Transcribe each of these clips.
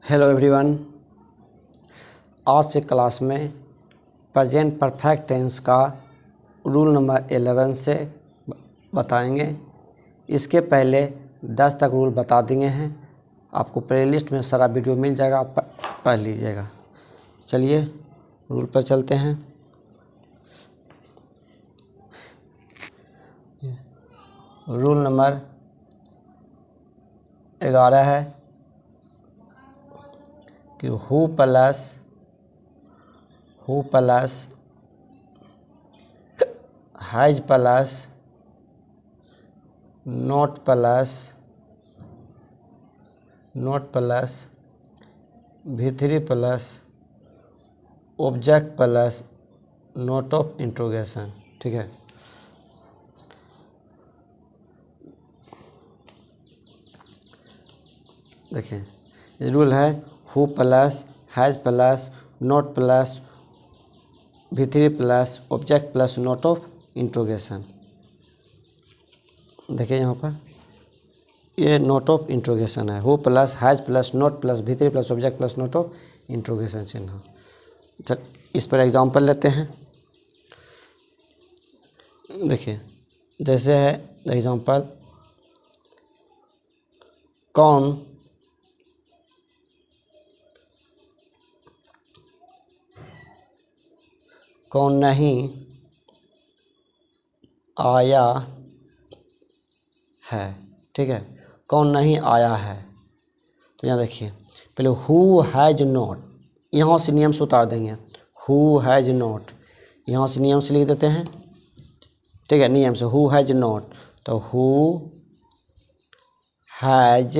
Hello everyone. आज के class में प्रेजेंट परफेक्ट टेंस का रूल नंबर 11 से बताएंगे। इसके पहले 10 तक रूल बता दिए हैं। आपको प्लेलिस्ट में सारा वीडियो मिल जाएगा, आप पढ़ लीजिएगा। चलिए रूल पर चलते हैं। रूल नंबर 11 है कि who plus has plus not plus V3 plus object plus note of interrogation. ठीक है, देखिए ये रूल है who plus has plus not plus V3 plus object plus note of interrogation. देखिए यहाँ पर ये नोट ऑफ इंट्रोगेशन है। Who plus has plus not plus V3 plus object plus note of interrogation चिन्ह। चल इस पर एग्जांपल लेते हैं। देखिए जैसे है एग्जांपल, कौन नहीं आया है। ठीक है, कौन नहीं आया है। तो यहाँ देखिए पहले हु हैज नॉट, यहाँ से नियम से उतार देंगे। हु हैज नॉट, यहाँ से नियम से लिख देते हैं। ठीक है, नियम से हु हैज नॉट, तो हु हैज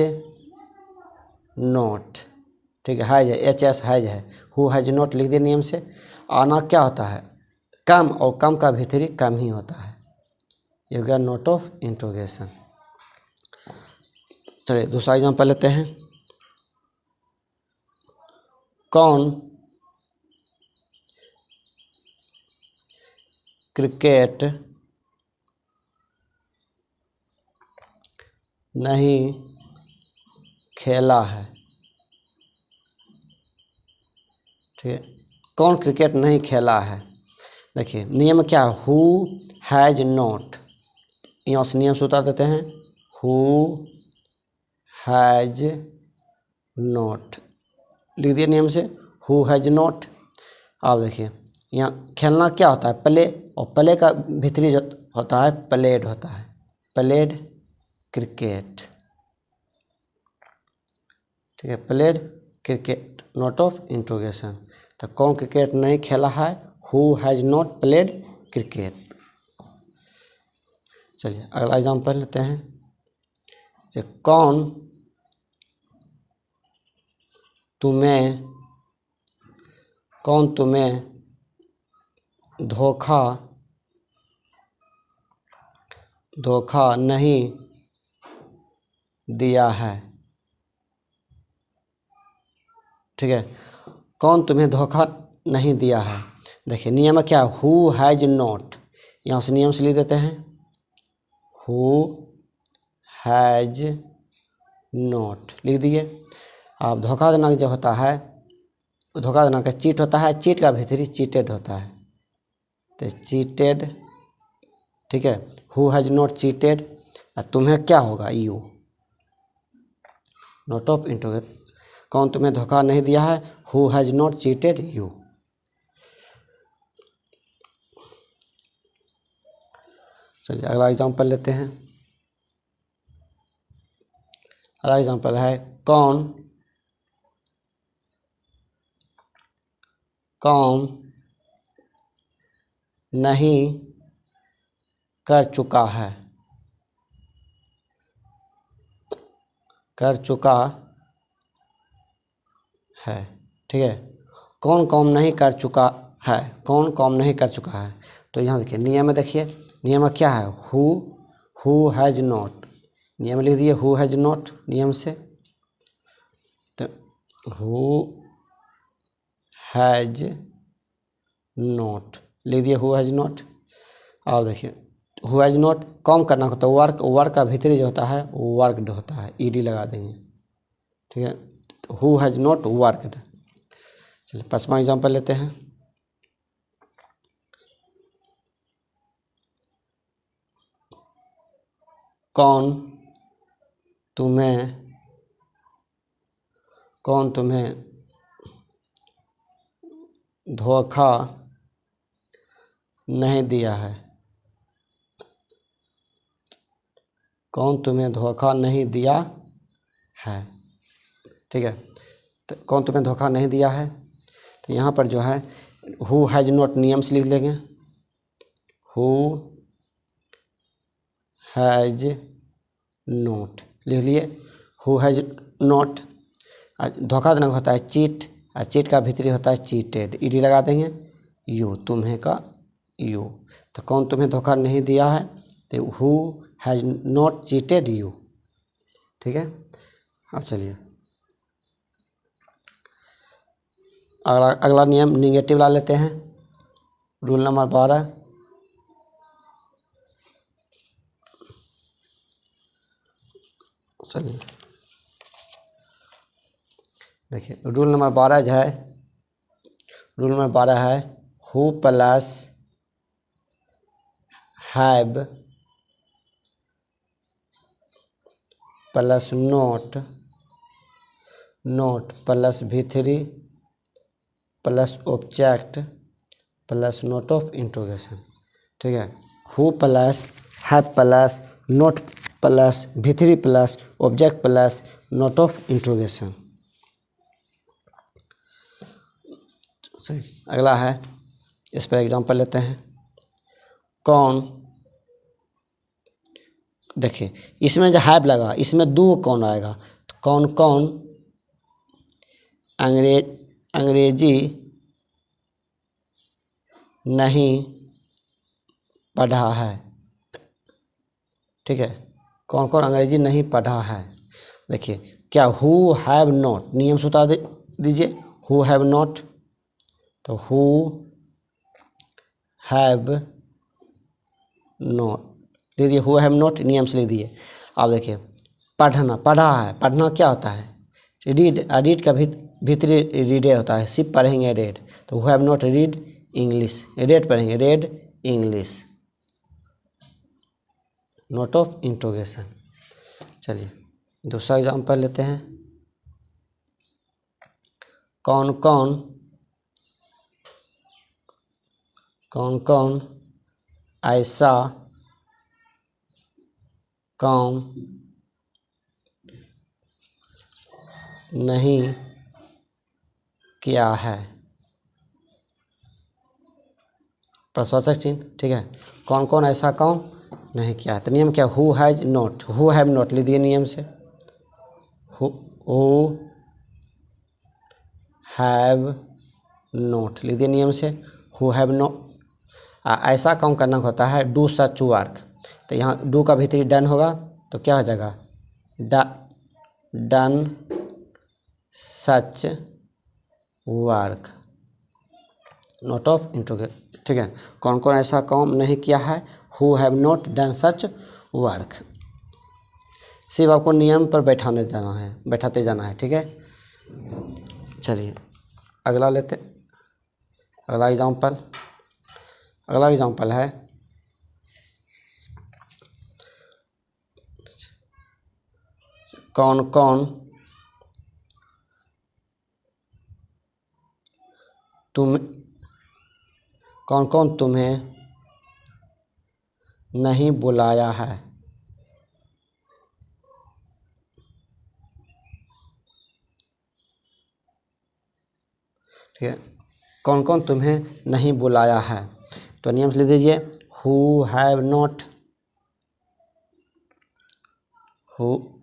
नॉट। ठीक है, हैज है, HS हैज है, हु हैज नॉट लिख दिए नियम से। आना क्या होता है, कम, और कम का भीतरी कम ही होता है। ये हो गया नोट ऑफ इंट्रोगेशन। चलिए दूसरा एग्जांपल लेते हैं। कौन क्रिकेट नहीं खेला है। ठीक है, कौन क्रिकेट नहीं खेला है। देखिए नियम क्या है, हु हैज नॉट, यहाँ से नियम से उतार देते हैं। हु हैज नॉट लिख दिए नियम से, हु हैज नॉट। अब देखिए यहाँ खेलना क्या होता है, प्ले, और प्ले का भीतरी जो होता है प्लेड होता है, प्लेड क्रिकेट। ठीक है, played cricket note of interrogation. तो कौन क्रिकेट नहीं खेला है, who has not played cricket. चलिए अगला एग्जांपल लेते हैं। कि कौन तुम्हें धोखा नहीं दिया है। ठीक है, कौन तुम्हें धोखा नहीं दिया है। देखिए नियम क्या है, हु हैज नॉट, यहाँ से नियम से लिख देते हैं। हु हैज नॉट लिख दिए। अब धोखा देना जो होता है, धोखा देना का चीट होता है, चीट का भीतरी चीटेड होता है, तो चीटेड। ठीक है, हु हैज नॉट चीटेड, और तुम्हें क्या होगा, यू, नोट ऑफ इंट्रोगेशन। कौन तुम्हें धोखा नहीं दिया है, who has not cheated you. चलिए अगला एग्जांपल लेते हैं। अगला एग्जांपल है कौन नहीं कर चुका है। ठीक है, कौन काम नहीं कर चुका है, कौन काम नहीं कर चुका है। तो यहाँ देखिए नियम में, देखिए नियम में क्या है, हु हैज नॉट, नियम लिख दिए हु हैज नॉट नियम से। तो हु हैज नॉट लिख दिए हु हैज नॉट। और देखिए हु हैज नॉट कम करना होता है, वर्क का भीतरी जो होता है वर्कड होता है, ED लगा देंगे। ठीक है, तो हु हैज़ नॉट वर्कड। चलिए 5वां एग्जाम्पल लेते हैं। कौन तुम्हें धोखा नहीं दिया है? कौन तुम्हें धोखा नहीं दिया है? ठीक है, तो कौन तुम्हें धोखा नहीं दिया है, तो यहाँ पर जो है हु हैज़ नॉट नियम से लिख लेंगे। हु हैज़ नॉट लिख लिए। हु हैज़ नॉट, धोखा देना होता है चीट, और चीट का भीतरी होता है चीटेड, ईडी लगा देंगे। यू, तुम्हें का यू, तो कौन तुम्हें धोखा नहीं दिया है, तो who has not cheated you. ठीक है, अब चलिए अगला नियम निगेटिव ला लेते हैं। Rule number 12। चलिए देखिए रूल नंबर 12 जो है, रूल नंबर 12 है who plus have plus note plus V3 plus object plus note of interrogation. ठीक है, who plus have plus note plus V3 plus object plus note of interrogation. अगला है, इस पर एग्जांपल लेते हैं। कौन, देखिए इसमें जो हैव लगा, इसमें दो कौन आएगा, तो कौन कौन अंग्रेजी नहीं पढ़ा है। ठीक है, कौन कौन अंग्रेजी नहीं पढ़ा है। देखिए क्या हु हैव नॉट, नियम से उतार दीजिए। हु हैव नॉट, तो हु हैव नॉट लिख दिए, हु हैव नॉट नियम से लिख दिए। अब देखिए पढ़ना, पढ़ा है, पढ़ना क्या होता है, रीड, रीड का भीतरी रीडे होता है, सिर्फ पढ़ेंगे रेड, तो who have not read English, red पढ़ेंगे, red English, note of interrogation. चलिए दूसरा एग्जांपल लेते हैं। कौन कौन ऐसा काम नहीं किया है, प्रश्नवाचक चिन्ह। ठीक है, कौन कौन ऐसा काम नहीं किया है, तो नियम क्या, who has not, who have not लिख दिए नियम से। हु हैव नॉट लिख दिए नियम से। हु हैव नॉट, ऐसा काम करना होता है डू सच वर्क, तो यहाँ डू का भीतरी डन होगा, तो क्या हो जाएगा done such work, note of interrogation. ठीक है, कौन कौन ऐसा काम नहीं किया है, who have not done such work. सिर्फ आपको नियम पर बैठाते जाना है। ठीक है, चलिए अगला लेते, अगला एग्जाम्पल है कौन कौन तुम्हें नहीं बुलाया है। ठीक है, कौन कौन तुम्हें नहीं बुलाया है, तो नियम से लिख दीजिए। Who have not, who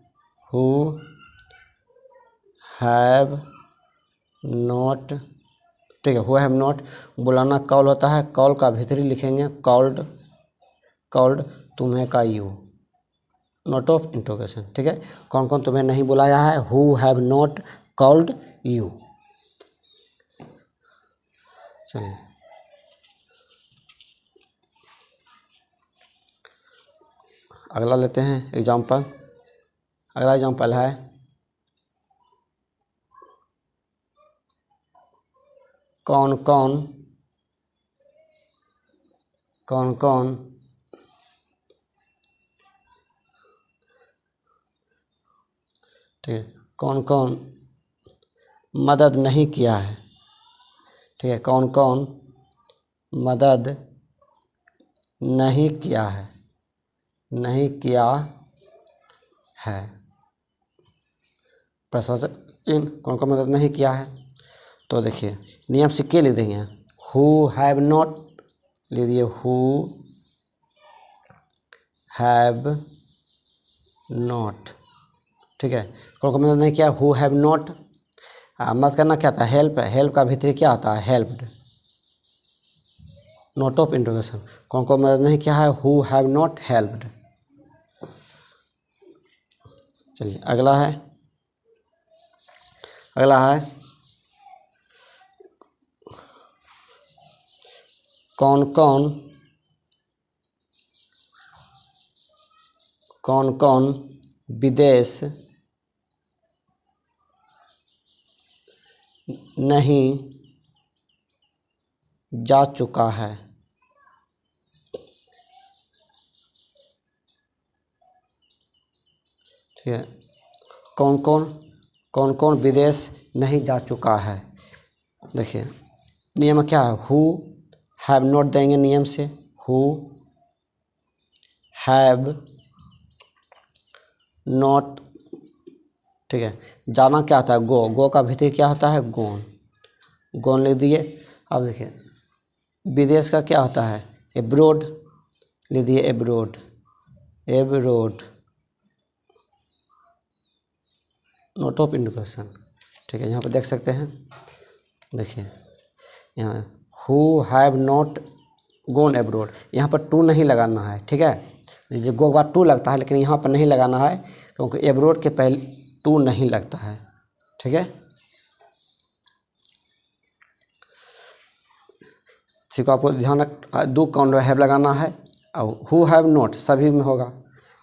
have not. ठीक है, हु हैव नॉट, बुलाना कॉल होता है, कॉल का भीतरी लिखेंगे कॉल्ड तुम्हें का यू, नोट ऑफ इंट्रोगेशन। ठीक है, कौन कौन तुम्हें नहीं बुलाया है, who have not called you. चलिए अगला लेते हैं एग्जाम्पल। अगला एग्जाम्पल है कौन कौन ठीक है, कौन कौन मदद नहीं किया है। ठीक है, कौन कौन मदद नहीं किया है, प्रश्नवाचक चिन्ह कौन कौन मदद नहीं किया है। तो देखिए नियम से के लिख देंगे, हु हैव नॉट लिख दिए, हु हैव नॉट। ठीक है, कौन कौन मदद नहीं किया, हु हैव नॉट। मदद करना क्या था, हेल्प है, हेल्प का भीतरी क्या होता है, हेल्प्ड, नोट ऑफ इंट्रोगेशन। कौन कौन मदद नहीं किया है, हु हैव नॉट हेल्प्ड। चलिए अगला है कौन कौन विदेश नहीं जा चुका है। ठीक है, कौन कौन विदेश नहीं जा चुका है। देखिए नियम क्या है, हु हैव नॉट देंगे नियम से, हु हैव नॉट। ठीक है, जाना क्या होता है, गो का भीतर क्या होता है, गोन लिख दिए। अब देखिए विदेश का क्या होता है, एब्रोड, लिख दिए एब्रोड, नोट ऑफ इंट्रोगेशन। ठीक है, यहाँ पर देख सकते हैं, देखिए यहाँ who have not gone abroad, यहाँ पर टू नहीं लगाना है। ठीक है, जो गो के बाद टू लगता है, लेकिन यहाँ पर नहीं लगाना है क्योंकि एब्रोड के पहले टू नहीं लगता है। ठीक है, सिर्फ आपको ध्यान दो कौन हैव लगाना है, और हु हैव नॉट सभी में होगा।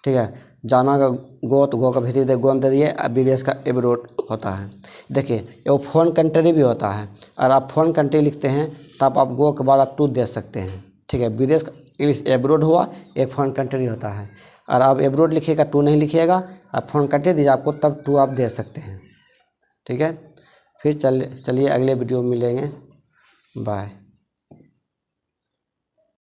ठीक है, जाना का गो, तो गो का भीतर दे गोन दे दिए, और विदेश का एब्रोड होता है। देखिए वो फॉरेन कंट्री भी होता है, और आप फॉरेन कंट्री लिखते हैं तब आप गो के बाद आप टू दे सकते हैं। ठीक है, विदेश का इंग्लिश एब्रोड हुआ, एक फॉरेन कंट्री होता है, और आप एब्रोड लिखिएगा टू नहीं लिखिएगा, आप फॉरेन कंट्री दीजिए आपको तब टू आप दे सकते हैं। ठीक है, फिर चलिए अगले वीडियो में मिलेंगे, बाय।